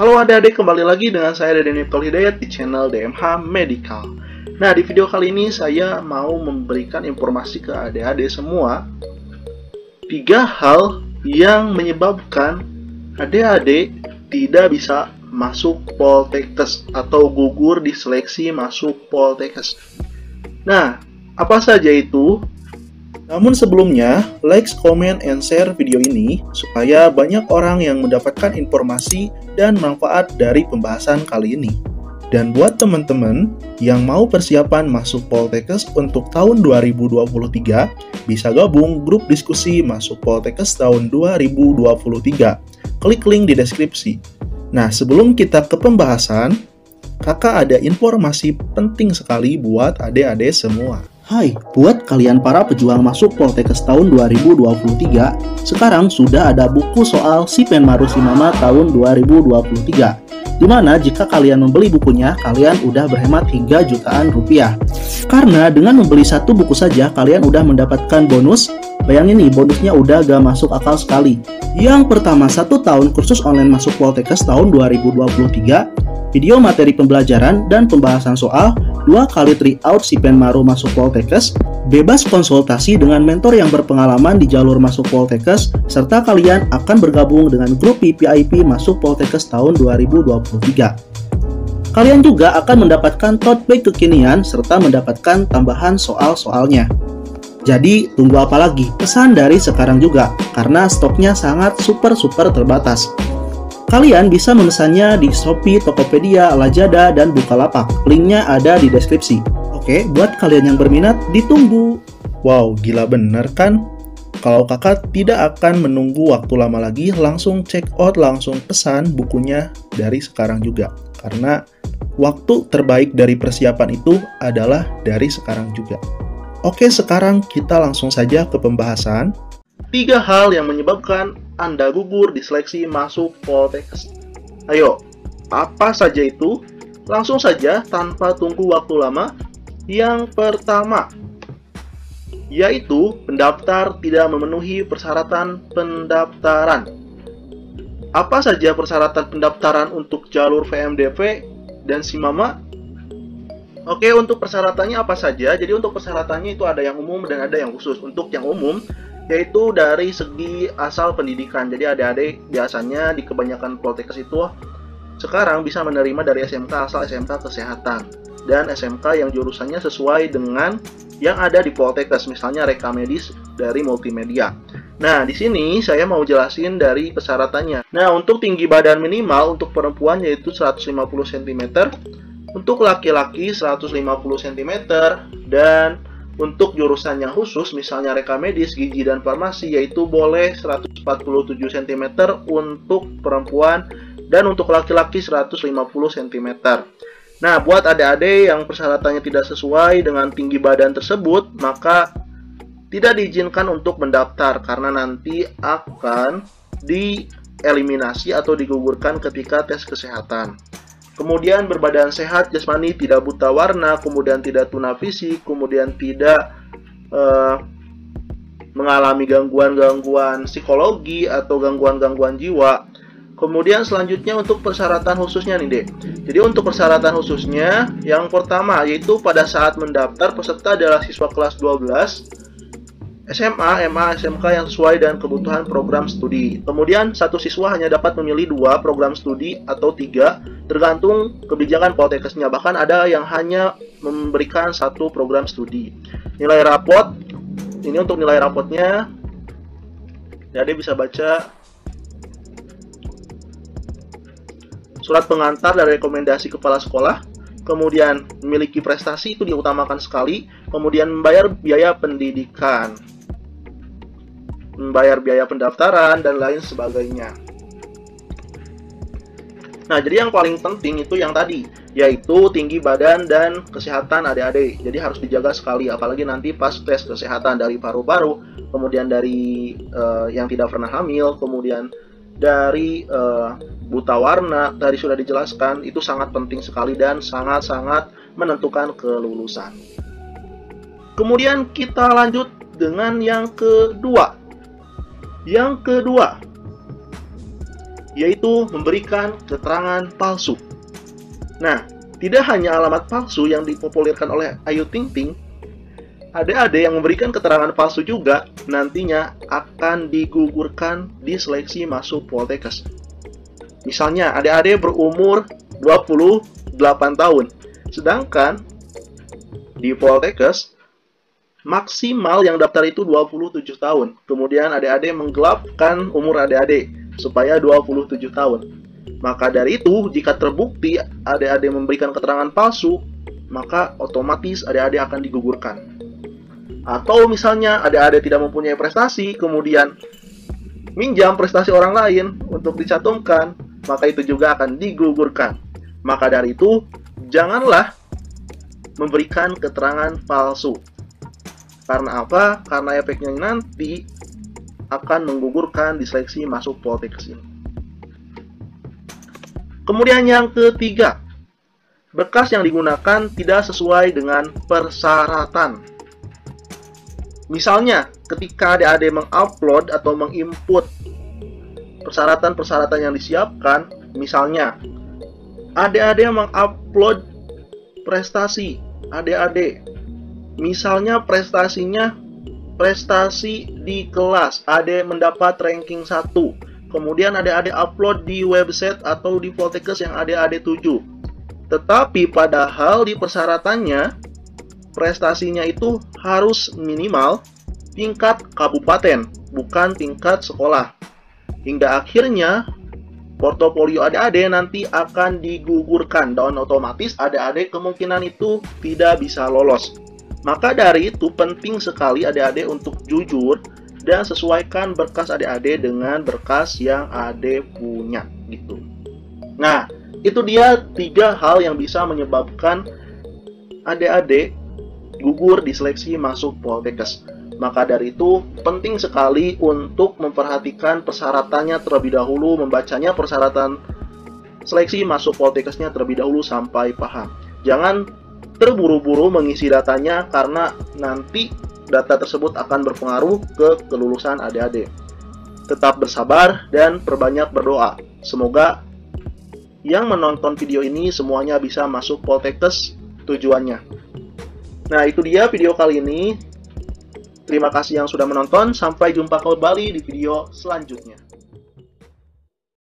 Halo adik-adik, kembali lagi dengan saya Deden Niptol Hidayat di channel DMH Medical. Nah, di video kali ini saya mau memberikan informasi ke adik-adik semua 3 hal yang menyebabkan adik-adik tidak bisa masuk Poltekkes atau gugur di seleksi masuk Poltekkes. Nah, apa saja itu? Namun sebelumnya, like, comment, and share video ini supaya banyak orang yang mendapatkan informasi dan manfaat dari pembahasan kali ini. Dan buat teman-teman yang mau persiapan masuk Poltekkes untuk tahun 2023, bisa gabung grup diskusi masuk Poltekkes tahun 2023. Klik link di deskripsi. Nah, sebelum kita ke pembahasan, kakak ada informasi penting sekali buat adik-adik semua. Hai, buat kalian para pejuang masuk Poltekkes tahun 2023, sekarang sudah ada buku soal Si Penmaru Si Mama tahun 2023. Dimana jika kalian membeli bukunya, kalian udah berhemat hingga jutaan rupiah. Karena dengan membeli satu buku saja, kalian udah mendapatkan bonus. Bayangin nih, bonusnya udah gak masuk akal sekali. Yang pertama, 1 tahun kursus online masuk Poltekkes tahun 2023, video materi pembelajaran dan pembahasan soal, 2 kali tryout Si Penmaru masuk Poltekkes, bebas konsultasi dengan mentor yang berpengalaman di jalur masuk Poltekkes, serta kalian akan bergabung dengan grup VIP masuk Poltekkes tahun 2023. Kalian juga akan mendapatkan tote bag kekinian serta mendapatkan tambahan soal-soalnya. Jadi tunggu apa lagi? Pesan dari sekarang juga, karena stoknya sangat super terbatas. Kalian bisa memesannya di Shopee, Tokopedia, Lazada, dan Bukalapak. Linknya ada di deskripsi. Oke, buat kalian yang berminat, ditunggu. Wow, gila bener kan? Kalau kakak tidak akan menunggu waktu lama lagi, langsung check out, langsung pesan bukunya dari sekarang juga. Karena waktu terbaik dari persiapan itu adalah dari sekarang juga. Oke, sekarang kita langsung saja ke pembahasan. 3 hal yang menyebabkan Anda gugur di seleksi masuk Poltekkes. Ayo, apa saja itu? Langsung saja tanpa tunggu waktu lama. Yang pertama, yaitu pendaftar tidak memenuhi persyaratan pendaftaran. Apa saja persyaratan pendaftaran untuk jalur VMDV dan Si Mama? Oke, untuk persyaratannya apa saja? Jadi untuk persyaratannya itu ada yang umum dan ada yang khusus. Untuk yang umum, yaitu dari segi asal pendidikan. Jadi adik-adik biasanya di kebanyakan Poltekkes itu sekarang bisa menerima dari SMK asal SMK Kesehatan dan SMK yang jurusannya sesuai dengan yang ada di Poltekkes, misalnya Reka Medis dari Multimedia. Nah, di sini saya mau jelasin dari persyaratannya. Nah, untuk tinggi badan minimal untuk perempuan yaitu 150 cm, untuk laki-laki 150 cm, dan untuk jurusan yang khusus, misalnya Reka Medis, Gizi, dan Farmasi, yaitu boleh 147 cm untuk perempuan dan untuk laki-laki 150 cm. Nah, buat adik-adik yang persyaratannya tidak sesuai dengan tinggi badan tersebut, maka tidak diizinkan untuk mendaftar karena nanti akan dieliminasi atau digugurkan ketika tes kesehatan. Kemudian berbadan sehat jasmani, tidak buta warna, kemudian tidak tuna fisik, kemudian tidak mengalami gangguan-gangguan psikologi atau gangguan-gangguan jiwa. Kemudian selanjutnya untuk persyaratan khususnya nih dek. Jadi untuk persyaratan khususnya yang pertama yaitu pada saat mendaftar peserta adalah siswa kelas 12 SMA, MA, SMK yang sesuai dengan kebutuhan program studi. Kemudian satu siswa hanya dapat memilih 2 program studi atau 3 tergantung kebijakan Poltekkesnya. Bahkan ada yang hanya memberikan 1 program studi. Nilai rapot, ini untuk nilai rapotnya, jadi bisa baca surat pengantar dari rekomendasi kepala sekolah. Kemudian memiliki prestasi itu diutamakan sekali. Kemudian membayar biaya pendidikan, membayar biaya pendaftaran, dan lain sebagainya. Nah, jadi yang paling penting itu yang tadi, yaitu tinggi badan dan kesehatan adik-adik. Jadi harus dijaga sekali, apalagi nanti pas tes kesehatan dari paru-paru, kemudian dari yang tidak pernah hamil, kemudian dari buta warna, tadi sudah dijelaskan, itu sangat penting sekali dan sangat-sangat menentukan kelulusan. Kemudian kita lanjut dengan yang kedua. Yang kedua, yaitu memberikan keterangan palsu. Nah, tidak hanya alamat palsu yang dipopulerkan oleh Ayu Ting Ting, adik-adik yang memberikan keterangan palsu juga nantinya akan digugurkan di seleksi masuk Poltekkes. Misalnya, adik-adik berumur 28 tahun, sedangkan di Poltekkes maksimal yang daftar itu 27 tahun. Kemudian adik-adik menggelapkan umur adik-adik supaya 27 tahun. Maka dari itu, jika terbukti adik-adik memberikan keterangan palsu, maka otomatis adik-adik akan digugurkan. Atau misalnya adik-adik tidak mempunyai prestasi, kemudian minjam prestasi orang lain untuk dicantumkan, maka itu juga akan digugurkan. Maka dari itu, janganlah memberikan keterangan palsu. Karena apa? Karena efeknya nanti akan menggugurkan di seleksi masuk Poltekkes ini. Kemudian yang ketiga, berkas yang digunakan tidak sesuai dengan persyaratan. Misalnya, ketika adik-adik mengupload atau menginput persyaratan-persyaratan yang disiapkan, misalnya, adik-adik mengupload prestasi adik-adik. Misalnya prestasinya prestasi di kelas, adik mendapat ranking 1. Kemudian adik-adik upload di website atau di Poltekkes yang adik-adik tuju. Tetapi padahal di persyaratannya, prestasinya itu harus minimal tingkat kabupaten, bukan tingkat sekolah. Hingga akhirnya, portofolio adik-adik nanti akan digugurkan dan otomatis adik-adik kemungkinan itu tidak bisa lolos. Maka dari itu penting sekali adik-adik untuk jujur dan sesuaikan berkas adik-adik dengan berkas yang adik punya gitu. Nah, itu dia 3 hal yang bisa menyebabkan adik-adik gugur di seleksi masuk Poltekkes. Maka dari itu penting sekali untuk memperhatikan persyaratannya terlebih dahulu, membacanya persyaratan seleksi masuk Poltekkesnya terlebih dahulu sampai paham. Jangan terburu-buru mengisi datanya karena nanti data tersebut akan berpengaruh ke kelulusan adik-adik. Tetap bersabar dan perbanyak berdoa. Semoga yang menonton video ini semuanya bisa masuk Poltekkes tujuannya. Nah, itu dia video kali ini. Terima kasih yang sudah menonton. Sampai jumpa kembali di video selanjutnya.